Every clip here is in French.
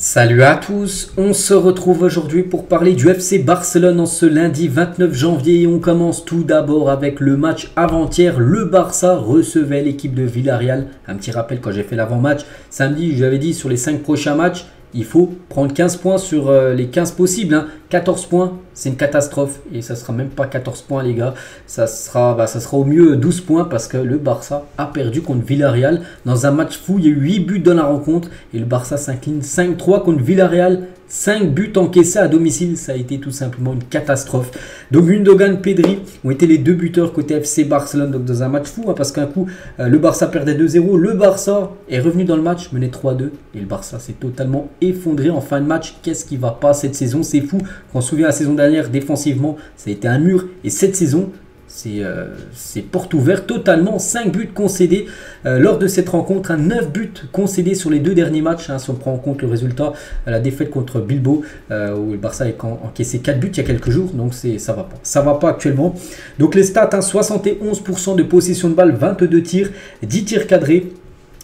Salut à tous, on se retrouve aujourd'hui pour parler du FC Barcelone en ce lundi 29 janvier et on commence tout d'abord avec le match avant-hier. Le Barça recevait l'équipe de Villarreal. Un petit rappel, quand j'ai fait l'avant-match samedi, je l'avais dit sur les 5 prochains matchs, il faut prendre 15 points sur les 15 possibles. 14 points, c'est une catastrophe. Et ça ne sera même pas 14 points, les gars. Ça sera au mieux 12 points parce que le Barça a perdu contre Villarreal. Dans un match fou, il y a eu 8 buts dans la rencontre. Et le Barça s'incline 5-3 contre Villarreal. 5 buts encaissés à domicile, ça a été tout simplement une catastrophe. Donc Gundogan, Pedri ont été les deux buteurs côté FC Barcelone, donc dans un match fou, parce qu'un coup le Barça perdait 2-0, le Barça est revenu dans le match, menait 3-2, et le Barça s'est totalement effondré en fin de match. Qu'est-ce qui va pas cette saison? C'est fou. Quand on se souvient la saison dernière, défensivement, ça a été un mur, et cette saison, c'est porte ouverte totalement. 5 buts concédés lors de cette rencontre, 9 buts concédés sur les deux derniers matchs, si on prend en compte le résultat, la défaite contre Bilbao où le Barça a encaissé 4 buts il y a quelques jours, donc ça va pas actuellement. Donc les stats, 71% de possession de balle, 22 tirs, 10 tirs cadrés.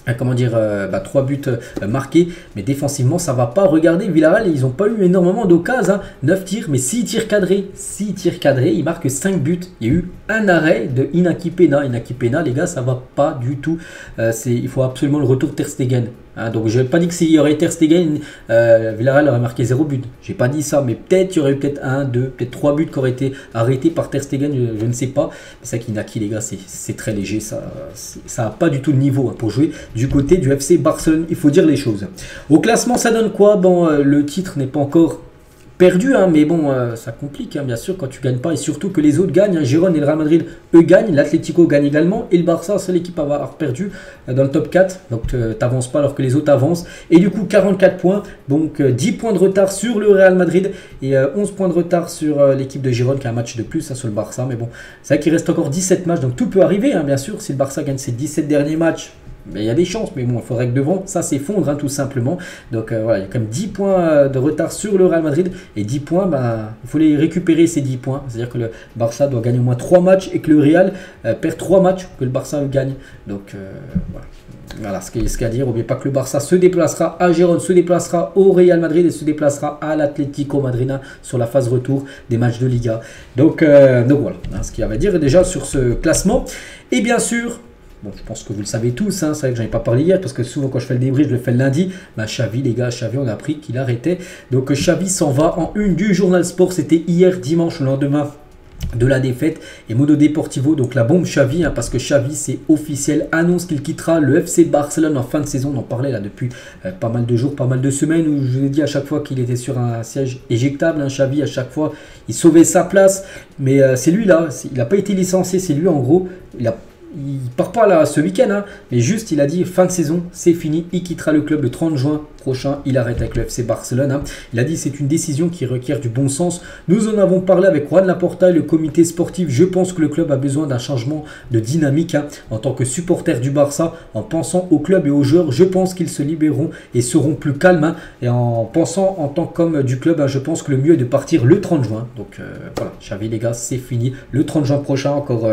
3 buts marqués, mais défensivement ça va pas. Regardez Villarreal, ils n'ont pas eu énormément d'occasions, 9 tirs mais 6 tirs cadrés, ils marquent 5 buts. Il y a eu un arrêt de Inaki Peña, les gars, ça va pas du tout. Il faut absolument le retour de Ter Stegen. Donc je n'ai pas dit que s'il y aurait Ter Stegen, Villarreal aurait marqué 0 but. J'ai pas dit ça, mais peut-être il y aurait eu 1, 2, peut-être 3 buts qui auraient été arrêtés par Ter Stegen, je ne sais pas. Mais c'est ça qu'Inaki, les gars, c'est très léger, ça n'a pas du tout de niveau pour jouer du côté du FC Barcelone, il faut dire les choses. Au classement, ça donne quoi? Le titre n'est pas encore perdu, mais bon, ça complique, bien sûr, quand tu gagnes pas, et surtout que les autres gagnent. Gérone et le Real Madrid, eux, gagnent, l'Atlético gagne également, et le Barça, c'est l'équipe à avoir perdu dans le top 4, donc tu n'avances pas alors que les autres avancent, et du coup 44 points, donc 10 points de retard sur le Real Madrid, et 11 points de retard sur l'équipe de Gérone, qui a un match de plus sur le Barça, mais bon, c'est vrai qu'il reste encore 17 matchs, donc tout peut arriver, bien sûr, si le Barça gagne ses 17 derniers matchs, il y a des chances, mais bon, il faudrait que devant, ça s'effondre, tout simplement. Donc voilà, il y a quand même 10 points de retard sur le Real Madrid. Et 10 points, il faut les récupérer, ces 10 points. C'est-à-dire que le Barça doit gagner au moins 3 matchs et que le Real perd 3 matchs que le Barça gagne. Donc voilà ce qu'il y a à dire. N'oubliez pas que le Barça se déplacera à Gérone, se déplacera au Real Madrid et se déplacera à l'Atlético Madrid sur la phase retour des matchs de Liga. Donc voilà ce qu'il y avait à dire déjà sur ce classement. Et bien sûr, bon, je pense que vous le savez tous, c'est vrai que j'en ai pas parlé hier, parce que souvent quand je fais le débrief, je le fais le lundi. Xavi, les gars, on a appris qu'il arrêtait. Donc Xavi s'en va en une du journal Sport, c'était hier dimanche, le lendemain de la défaite. Et Mundo Deportivo, donc la bombe Xavi, parce que Xavi, c'est officiel, annonce qu'il quittera le FC Barcelone en fin de saison. On en parlait là depuis pas mal de jours, pas mal de semaines, où je vous ai dit à chaque fois qu'il était sur un siège éjectable. Xavi, à chaque fois, il sauvait sa place. Mais c'est lui là, il n'a pas été licencié, c'est lui en gros, il part pas là ce week-end, mais juste il a dit fin de saison, c'est fini, il quittera le club le 30 juin prochain, il arrête avec le FC Barcelone. Il a dit c'est une décision qui requiert du bon sens. Nous en avons parlé avec Juan Laporta et le comité sportif. Je pense que le club a besoin d'un changement de dynamique. En tant que supporter du Barça, en pensant au club et aux joueurs, je pense qu'ils se libéreront et seront plus calmes. Et en pensant en tant qu'homme du club, je pense que le mieux est de partir le 30 juin. Donc voilà, Xavi, les gars, c'est fini. Le 30 juin prochain, encore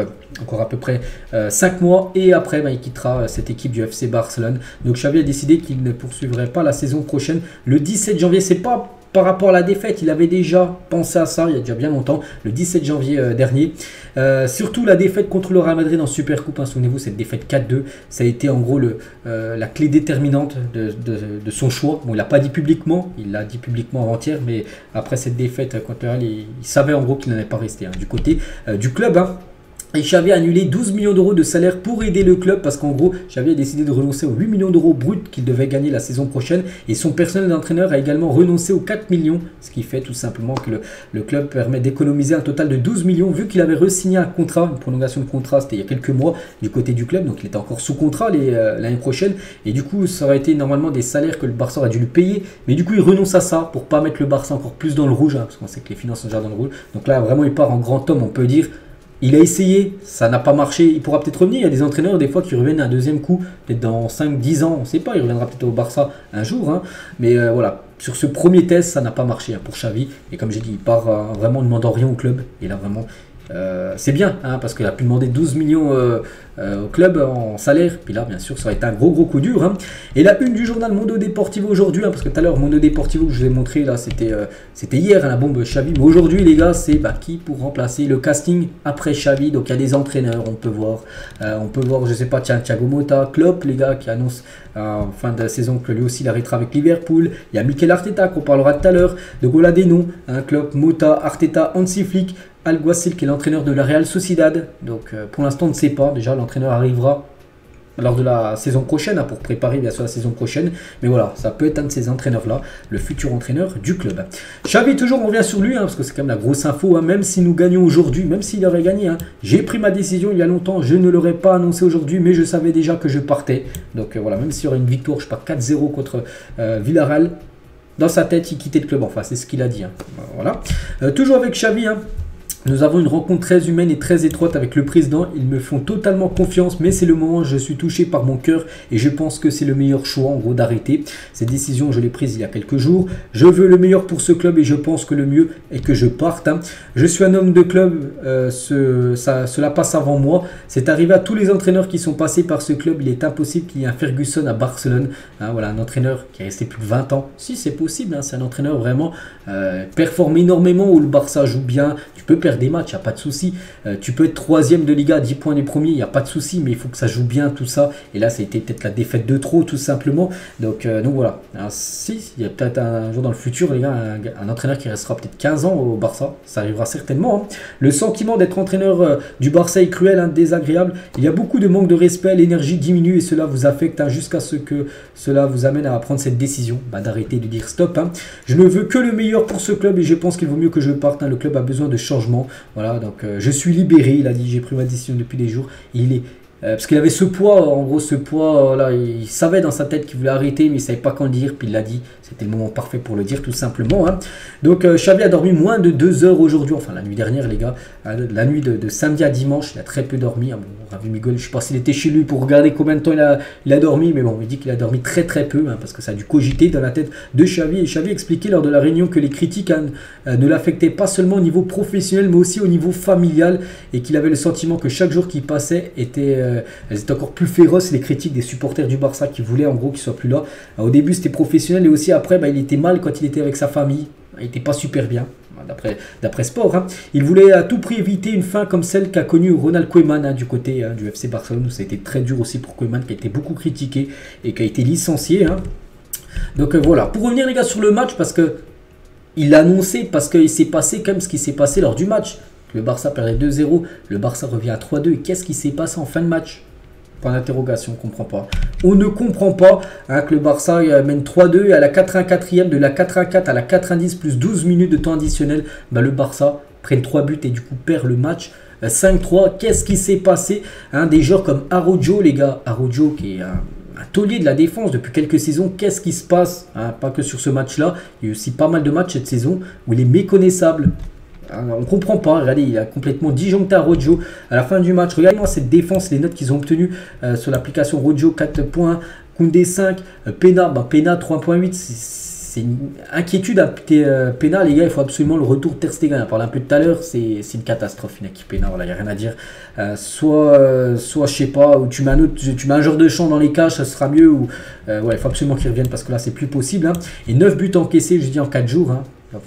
à peu près 5 mois. Et après, il quittera cette équipe du FC Barcelone. Donc Xavi a décidé qu'il ne poursuivrait pas la saison prochaine. Le 17 janvier, c'est pas par rapport à la défaite, il avait déjà pensé à ça il y a déjà bien longtemps, le 17 janvier dernier. Surtout la défaite contre le Real Madrid en Supercoupe, souvenez-vous, cette défaite 4-2, ça a été en gros la clé déterminante de son choix. Bon, il l'a pas dit publiquement, il l'a dit publiquement avant-hier, mais après cette défaite contre le Real, il savait en gros qu'il n'allait pas rester du côté du club. Et Xavi a annulé 12 millions d'euros de salaire pour aider le club parce qu'en gros, Xavi a décidé de renoncer aux 8 millions d'euros bruts qu'il devait gagner la saison prochaine. Et son personnel d'entraîneur a également renoncé aux 4 millions, ce qui fait tout simplement que le club permet d'économiser un total de 12 millions vu qu'il avait re-signé un contrat, une prolongation de contrat, c'était il y a quelques mois du côté du club. Donc il était encore sous contrat l'année prochaine. Et du coup, ça aurait été normalement des salaires que le Barça aurait dû lui payer. Mais du coup, il renonce à ça pour pas mettre le Barça encore plus dans le rouge, parce qu'on sait que les finances sont déjà dans le rouge. Donc là, vraiment, il part en grand homme, on peut dire. Il a essayé, ça n'a pas marché, il pourra peut-être revenir. Il y a des entraîneurs des fois qui reviennent à un deuxième coup, peut-être dans 5-10 ans, on ne sait pas, il reviendra peut-être au Barça un jour. Mais voilà, sur ce premier test, ça n'a pas marché pour Xavi. Et comme j'ai dit, il part vraiment ne demandant rien au club. Et là vraiment, c'est bien, hein, parce qu'il a pu demander 12 millions au club en salaire. Puis là, bien sûr, ça aurait été un gros coup dur. Hein. Et la une du journal Mundo Deportivo aujourd'hui, hein, parce que tout à l'heure, Mundo Deportivo, je vous ai montré, là, c'était hier, hein, la bombe Xavi. Mais aujourd'hui, les gars, c'est qui pour remplacer le casting après Xavi. Donc, il y a des entraîneurs, on peut voir, je sais pas, Thiago Motta, Klopp, les gars, qui annoncent en fin de saison que lui aussi il arrêtera avec Liverpool. Il y a Mikel Arteta qu'on parlera tout à l'heure. Donc voilà des noms, hein, Klopp, Motta, Arteta, Hansi Flick, Alguacil qui est l'entraîneur de la Real Sociedad. Donc pour l'instant on ne sait pas, déjà l'entraîneur arrivera lors de la saison prochaine, hein, pour préparer bien sûr la saison prochaine. Mais voilà, ça peut être un de ces entraîneurs-là, le futur entraîneur du club. Xavi, toujours, on revient sur lui, hein, parce que c'est quand même la grosse info. Hein, même si nous gagnons aujourd'hui, même s'il aurait gagné, hein, j'ai pris ma décision il y a longtemps, je ne l'aurais pas annoncé aujourd'hui, mais je savais déjà que je partais. Donc voilà, même s'il y aurait une victoire, je pars 4-0 contre Villarreal. Dans sa tête, il quittait le club. Enfin, c'est ce qu'il a dit. Hein. Voilà. Toujours avec Xavi, hein. Nous avons une rencontre très humaine et très étroite avec le président. Ils me font totalement confiance, mais c'est le moment où je suis touché par mon cœur et je pense que c'est le meilleur choix en gros d'arrêter. Cette décision, je l'ai prise il y a quelques jours. Je veux le meilleur pour ce club et je pense que le mieux est que je parte. Hein. Je suis un homme de club, cela passe avant moi. C'est arrivé à tous les entraîneurs qui sont passés par ce club. Il est impossible qu'il y ait un Ferguson à Barcelone. Hein, voilà, un entraîneur qui est resté plus de 20 ans. Si, c'est possible. Hein, c'est un entraîneur vraiment performe énormément où le Barça joue bien. Tu peux perdre des matchs, il n'y a pas de souci. Tu peux être troisième de Liga, 10 points des premiers, il n'y a pas de souci, mais il faut que ça joue bien, tout ça. Et là, ça a été peut-être la défaite de trop, tout simplement. Donc voilà. Alors, si, il y a peut-être un jour dans le futur, les gars, un entraîneur qui restera peut-être 15 ans au Barça. Ça arrivera certainement. Hein. Le sentiment d'être entraîneur du Barça est cruel, hein, désagréable. Il y a beaucoup de manque de respect, l'énergie diminue et cela vous affecte, hein, jusqu'à ce que cela vous amène à prendre cette décision d'arrêter de dire stop. Hein. Je ne veux que le meilleur pour ce club et je pense qu'il vaut mieux que je parte. Hein. Le club a besoin de changement. Voilà, donc je suis libéré, il a dit, j'ai pris ma décision depuis des jours. Il est parce qu'il avait ce poids, en gros ce poids, là, il savait dans sa tête qu'il voulait arrêter, mais il ne savait pas quand le dire, puis il l'a dit, c'était le moment parfait pour le dire tout simplement. Hein. Donc Xavi a dormi moins de 2 heures aujourd'hui, enfin la nuit dernière les gars, la nuit de samedi à dimanche, il a très peu dormi. Hein. Bon, Ravi Miguel, je ne sais pas s'il était chez lui pour regarder combien de temps il a dormi, mais bon, il dit qu'il a dormi très peu, hein, parce que ça a dû cogiter dans la tête de Xavi. Et Xavi expliquait lors de la réunion que les critiques ne l'affectaient pas seulement au niveau professionnel, mais aussi au niveau familial, et qu'il avait le sentiment que chaque jour qui passait elles étaient encore plus féroces, les critiques des supporters du Barça qui voulaient en gros qu'il soit plus là. Au début c'était professionnel et aussi après il était mal quand il était avec sa famille, il n'était pas super bien d'après Sport. Hein. Il voulait à tout prix éviter une fin comme celle qu'a connue Ronald Koeman, hein, du côté du FC Barcelone, où ça a été très dur aussi pour Koeman, qui a été beaucoup critiqué et qui a été licencié. Hein. Donc voilà, pour revenir les gars sur le match, parce que il l'a annoncé, parce qu'il s'est passé comme ce qui s'est passé lors du match. Le Barça perdait 2-0, le Barça revient à 3-2. Et qu'est-ce qui s'est passé en fin de match? Point d'interrogation, on ne comprend pas. On ne comprend pas, hein, que le Barça mène 3-2 et à la 84e, de la 84 à la 90 plus 12 minutes de temps additionnel, le Barça prenne 3 buts et du coup perd le match. 5-3, qu'est-ce qui s'est passé, hein, des joueurs comme Araujo, les gars, Araujo qui est un taulier de la défense depuis quelques saisons, qu'est-ce qui se passe, hein, pas que sur ce match-là, il y a eu aussi pas mal de matchs cette saison où il est méconnaissable. On ne comprend pas, regardez, il a complètement disjoncté à Rojo à la fin du match. Regardez-moi cette défense, les notes qu'ils ont obtenues sur l'application Rojo, 4 points, Koundé 5, Pena 3.8, c'est une inquiétude à Pena, les gars, il faut absolument le retour de Ter Stegen. On parlait un peu tout à l'heure, c'est une catastrophe, une équipe Pena, voilà, il n'y a rien à dire. Soit je sais pas, ou tu mets un joueur de champ dans les cages, ça sera mieux, ou ouais, il faut absolument qu'il revienne parce que là c'est plus possible. Hein. Et 9 buts encaissés, je dis en 4 jours. Hein. Donc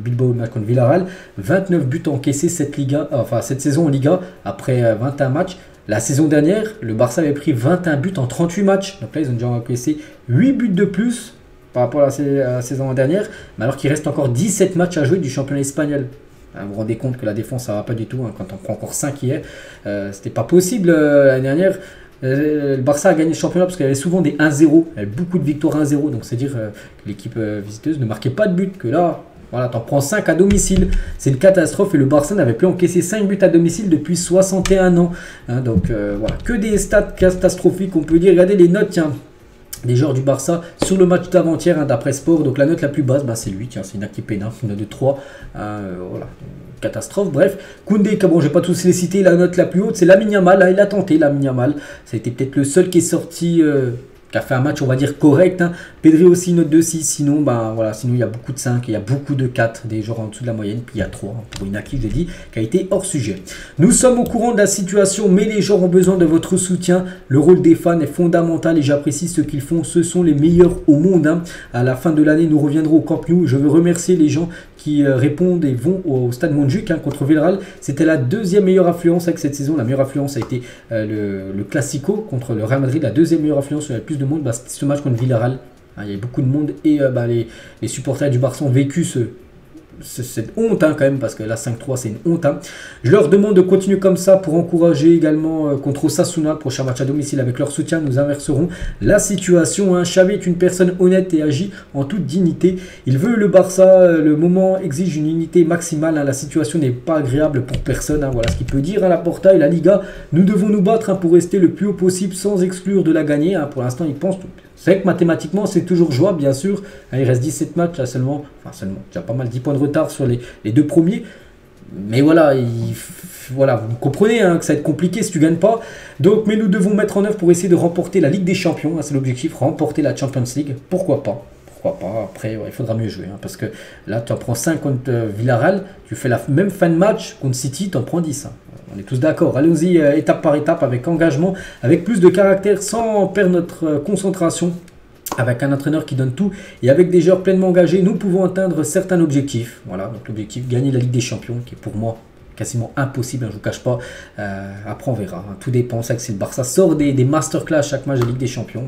Bilbao match contre Villarreal, 29 buts encaissés cette saison en Liga après 21 matchs. La saison dernière, le Barça avait pris 21 buts en 38 matchs. Donc là, ils ont déjà encaissé 8 buts de plus par rapport à la saison dernière, mais alors qu'il reste encore 17 matchs à jouer du championnat espagnol. Vous vous rendez compte que la défense, ça va pas du tout, hein, quand on prend encore 5 hier. C'était pas possible l'année dernière. Le Barça a gagné le championnat parce qu'il y avait souvent des 1-0, il y avait beaucoup de victoires 1-0, donc c'est dire que l'équipe visiteuse ne marquait pas de but, que là, voilà, t'en prends 5 à domicile, c'est une catastrophe et le Barça n'avait plus encaissé 5 buts à domicile depuis 61 ans. Hein, donc voilà, que des stats catastrophiques, on peut dire. Regardez les notes, tiens, des joueurs du Barça sur le match d'avant-hier, hein, d'après Sport. Donc la note la plus basse, c'est lui, tiens, c'est Iñaki Peña, une note de 3, voilà. Catastrophe, bref. Koundé, bon, je vais pas tous les citer, la note la plus haute, c'est Lamine Yamal, il a tenté Lamine Yamal, ça a été peut-être le seul qui est sorti qui a fait un match, on va dire, correct. Hein. Pedri aussi, note de 6. Sinon, ben, voilà, sinon, il y a beaucoup de 5, il y a beaucoup de 4, des joueurs en dessous de la moyenne. Puis il y a 3 pour Inaki, je l'ai dit, qui a été hors sujet. Nous sommes au courant de la situation, mais les joueurs ont besoin de votre soutien. Le rôle des fans est fondamental et j'apprécie ce qu'ils font. Ce sont les meilleurs au monde. Hein. À la fin de l'année, nous reviendrons au Camp Nou. Je veux remercier les gens qui répondent et vont au stade Montjuic contre Villarreal. C'était la deuxième meilleure affluence avec cette saison. La meilleure affluence a été le Classico contre le Real Madrid. La deuxième meilleure affluence, il y a plus de monde, bah, c'était ce match contre Villarreal. Il y avait beaucoup de monde et bah, les supporters du Barça ont vécu cette honte hein, quand même, parce que la 5-3 c'est une honte. Hein. Je leur demande de continuer comme ça pour encourager également contre Osasuna, prochain match à domicile. Avec leur soutien, nous inverserons la situation. Hein. Xavi est une personne honnête et agit en toute dignité. Il veut le Barça, le moment exige une unité maximale. Hein. La situation n'est pas agréable pour personne. Hein. Voilà ce qu'il peut dire à Laporta et la Liga. Nous devons nous battre hein, pour rester le plus haut possible sans exclure de la gagner. Hein. Pour l'instant, il pense tout. C'est vrai que mathématiquement, c'est toujours jouable, bien sûr. Il reste 17 matchs, là seulement. Enfin, seulement. Il y a pas mal 10 points de retard sur les deux premiers. Mais voilà, voilà vous comprenez hein, que ça va être compliqué si tu ne gagnes pas. Donc, mais nous devons mettre en œuvre pour essayer de remporter la Ligue des Champions. Hein, c'est l'objectif, remporter la Champions League. Pourquoi pas? Pourquoi pas? Après, ouais, il faudra mieux jouer. Hein, parce que là, tu en prends 5 contre Villarreal. Tu fais la même fin de match contre City, tu en prends 10. Hein. On est tous d'accord. Allons-y étape par étape, avec engagement, avec plus de caractère, sans perdre notre concentration, avec un entraîneur qui donne tout et avec des joueurs pleinement engagés, nous pouvons atteindre certains objectifs. Voilà, donc l'objectif, gagner la Ligue des Champions, qui est pour moi quasiment impossible, hein, je ne vous cache pas. Après, on verra. Hein. Tout dépend. C'est que si le Barça sort des masterclass chaque match de Ligue des Champions,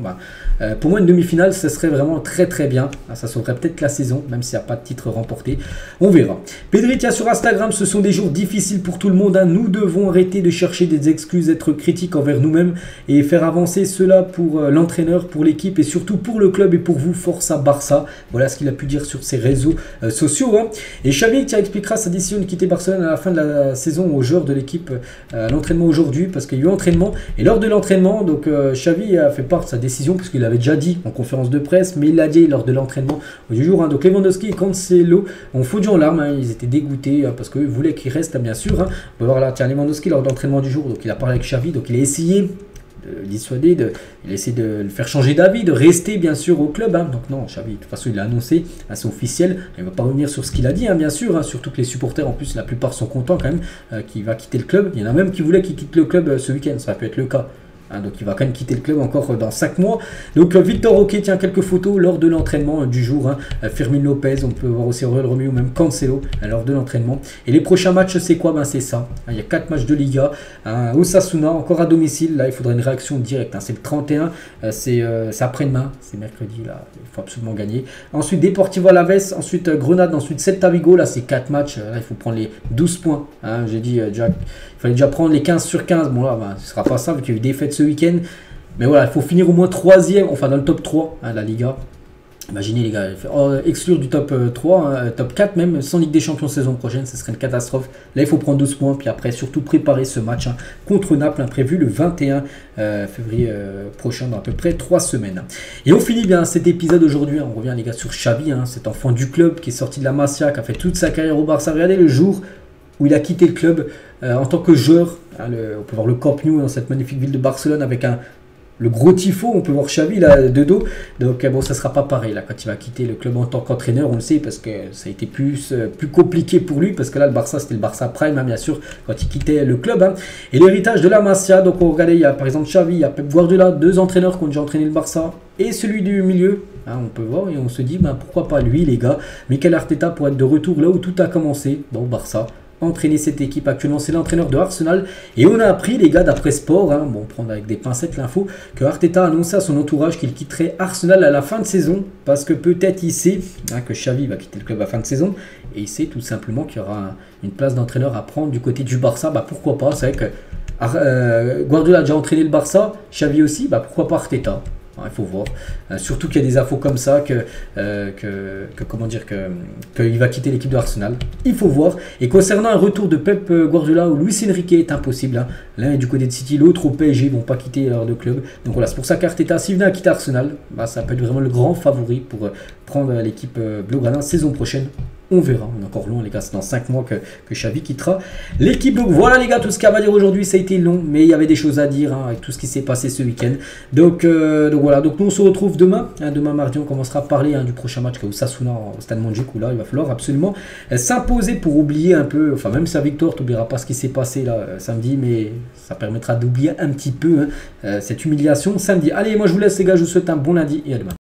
pour moi, une demi-finale, ce serait vraiment très très bien. Ça sauverait peut-être la saison, même s'il n'y a pas de titre remporté. On verra. Pedri tient sur Instagram, ce sont des jours difficiles pour tout le monde. Hein. Nous devons arrêter de chercher des excuses, être critiques envers nous-mêmes et faire avancer cela pour l'entraîneur, pour l'équipe et surtout pour le club et pour vous. Force à Barça. Voilà ce qu'il a pu dire sur ses réseaux sociaux. Hein. Et Xavi expliquera sa décision de quitter Barcelone à la fin de la saison aux joueurs de l'équipe à l'entraînement aujourd'hui, parce qu'il y a eu entraînement et lors de l'entraînement, donc Xavi a fait part de sa décision parce qu'il avait déjà dit en conférence de presse, mais il l'a dit lors de l'entraînement du jour. Hein. Donc Lewandowski et Cancelo ont fondu en larmes, hein. Ils étaient dégoûtés parce qu'ils voulaient qu'il reste, bien sûr. Hein. On peut voir là, tiens, Lewandowski lors de l'entraînement du jour, donc il a parlé avec Xavi, donc il a essayé de dissuader, il a essayé de le faire changer d'avis, de rester bien sûr au club. Hein. Donc non, Xavi, de toute façon, il l'a annoncé, c'est officiel. Il ne va pas revenir sur ce qu'il a dit, hein, bien sûr. Hein. Surtout que les supporters, en plus, la plupart sont contents quand même qu'il va quitter le club. Il y en a même qui voulaient qu'il quitte le club ce week-end, ça peut être le cas. Hein, donc il va quand même quitter le club encore dans 5 mois. Donc Victor Roque tient quelques photos lors de l'entraînement du jour. Hein. Fermin Lopez, on peut voir aussi Aurel Romeo ou même Cancelo lors de l'entraînement. Et les prochains matchs, c'est quoi? C'est ça. Hein, il y a 4 matchs de Liga. Osasuna, encore à domicile. Là, il faudrait une réaction directe. Hein. C'est le 31. C'est après-demain. C'est mercredi. Là, il faut absolument gagner. Ensuite, Deportivo Alaves. Ensuite, Grenade. Ensuite, Celta Vigo. Là, c'est 4 matchs. Là, il faut prendre les 12 points. Hein. J'ai dit, Jack. Il fallait déjà prendre les 15 sur 15. Bon là, ce ne sera pas ça vu qu'il y a eu des fêtes ce week-end. Mais voilà, il faut finir au moins 3e, enfin dans le top 3, hein, la Liga. Imaginez les gars, exclure du top 3, top 4 même, sans Ligue des Champions saison prochaine, ce serait une catastrophe. Là, il faut prendre 12 points, puis après, surtout préparer ce match hein, contre Naples, prévu le 21 février prochain, dans à peu près 3 semaines. Et on finit bien cet épisode aujourd'hui, hein, on revient les gars sur Xavi, hein, cet enfant du club qui est sorti de la Masia, qui a fait toute sa carrière au Barça. Regardez le jour où il a quitté le club en tant que joueur. Hein, on peut voir le Camp Nou dans cette magnifique ville de Barcelone avec le gros tifo. On peut voir Xavi là de dos. Donc bon, ça sera pas pareil là quand il va quitter le club en tant qu'entraîneur. On le sait parce que ça a été plus compliqué pour lui parce que là le Barça c'était le Barça Prime hein, bien sûr quand il quittait le club. Hein. Et l'héritage de la Masia. Donc on regardait, il y a par exemple Xavi, il y a Pep Guardiola, 2 entraîneurs qui ont déjà entraîné le Barça et celui du milieu. Hein, on peut voir et on se dit pourquoi pas lui les gars. Mikel Arteta pour être de retour là où tout a commencé. Bon Barça. Entraîner cette équipe actuellement, c'est l'entraîneur de Arsenal et on a appris les gars d'après Sport, hein, bon prendre avec des pincettes l'info, que Arteta a annoncé à son entourage qu'il quitterait Arsenal à la fin de saison parce que peut-être il sait hein, que Xavi va quitter le club à la fin de saison et il sait tout simplement qu'il y aura une place d'entraîneur à prendre du côté du Barça. Pourquoi pas, c'est vrai que Guardiola a déjà entraîné le Barça, Xavi aussi, pourquoi pas Arteta. Il faut voir. Surtout qu'il y a des infos comme ça comment dire qu'il va quitter l'équipe de Arsenal. Il faut voir. Et concernant un retour de Pep Guardiola ou Luis Enrique est impossible. Hein. L'un est du côté de City, l'autre au PSG. Ils ne vont pas quitter leur deux clubs. Donc voilà, c'est pour ça qu'Arteta, s'il venait à quitter Arsenal, ça peut être vraiment le grand favori pour prendre l'équipe blaugrana saison prochaine. On verra, on est encore loin les gars, c'est dans 5 mois que Xavi quittera l'équipe. Donc voilà les gars, tout ce qu'il y a à dire aujourd'hui, ça a été long, mais il y avait des choses à dire avec tout ce qui s'est passé ce week-end. Donc voilà, donc nous on se retrouve demain. Demain mardi, on commencera à parler du prochain match qui est Osasuna au Stade Montjuic, où là il va falloir absolument s'imposer pour oublier un peu, enfin même sa victoire, tu n'oublieras pas ce qui s'est passé là samedi, mais ça permettra d'oublier un petit peu cette humiliation samedi. Allez, moi je vous laisse les gars, je vous souhaite un bon lundi et à demain.